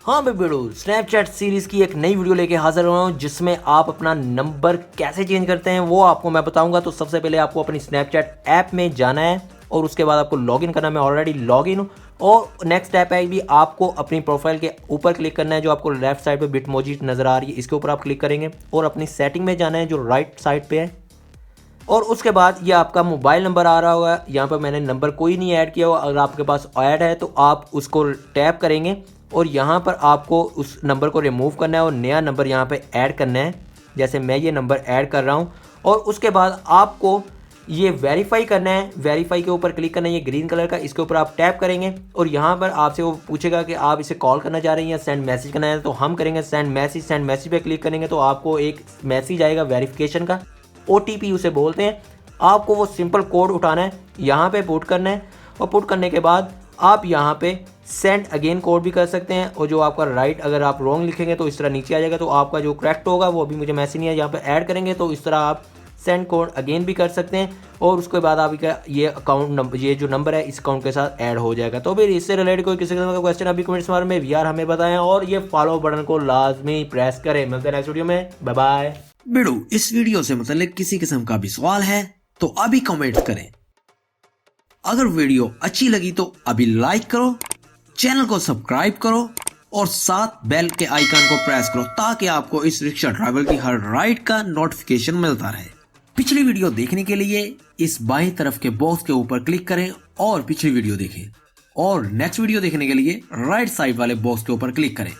हाँ भाई बेड़ो, Snapchat series की एक नई वीडियो लेके हाजिर हुआ हूँ जिसमें आप अपना नंबर कैसे चेंज करते हैं वो आपको मैं बताऊंगा। तो सबसे पहले आपको अपनी स्नैपचैट ऐप में जाना है और उसके बाद आपको लॉगिन करना है। मैं ऑलरेडी लॉगिन हूँ। और नेक्स्ट स्टेप है भी आपको अपनी प्रोफाइल के ऊपर क्लिक करना है, जो आपको लेफ्ट साइड पे बिटमोजी नज़र आ रही है, इसके ऊपर आप क्लिक करेंगे और अपनी सेटिंग में जाना है जो राइट साइड पे है। और उसके बाद ये आपका मोबाइल नंबर आ रहा होगा, यहाँ पर मैंने नंबर कोई नहीं ऐड किया हुआ। अगर आपके पास ऐड है तो आप उसको टैप करेंगे और यहाँ पर आपको उस नंबर को रिमूव करना है और नया नंबर यहाँ पे ऐड करना है। जैसे मैं ये नंबर ऐड कर रहा हूँ और उसके बाद आपको ये वेरीफाई करना है। वेरीफाई के ऊपर क्लिक करना है, ये ग्रीन कलर का, इसके ऊपर आप टैप करेंगे और यहाँ पर आपसे वो पूछेगा कि आप इसे कॉल करना चाह रहे हैं या सेंड मैसेज करना है। तो हम करेंगे सेंड मैसेज। सेंड मैसेज पे क्लिक करेंगे तो आपको एक मैसेज आएगा वेरिफिकेशन का, OTP उसे बोलते हैं। आपको वो सिंपल कोड उठाना है, यहाँ पे पुट करना है और पुट करने के बाद आप यहाँ पे सेंड अगेन कोड भी कर सकते हैं। और जो आपका राइट अगर आप रॉन्ग लिखेंगे तो इस तरह नीचे आ जाएगा, तो आपका जो करेक्ट होगा वो अभी मुझे मैसेज नहीं है, यहाँ पे ऐड करेंगे तो इस तरह आप सेंड कोड अगेन भी कर सकते हैं। और उसके बाद आपका ये अकाउंट नंबर, ये जो नंबर है इस अकाउंट के साथ ऐड हो जाएगा। तो फिर इससे रिलेटेड कोई किसी किस्म का क्वेश्चन अभी कमेंट्स में VR हमें बताएं और ये फॉलो बटन को लाजमी प्रेस करें। मिलते हैं नेक्स्ट वीडियो में, बाय बाय। बिड़ू, इस वीडियो से मतलब किसी किस्म का भी सवाल है तो अभी कमेंट करें। अगर वीडियो अच्छी लगी तो अभी लाइक करो, चैनल को सब्सक्राइब करो और साथ बेल के आइकन को प्रेस करो ताकि आपको इस रिक्शा ड्राइवर की हर राइड का नोटिफिकेशन मिलता रहे। पिछली वीडियो देखने के लिए इस बाईं तरफ के बॉक्स के ऊपर क्लिक करें और पिछली वीडियो देखें, और नेक्स्ट वीडियो देखने के लिए राइट साइड वाले बॉक्स के ऊपर क्लिक करें।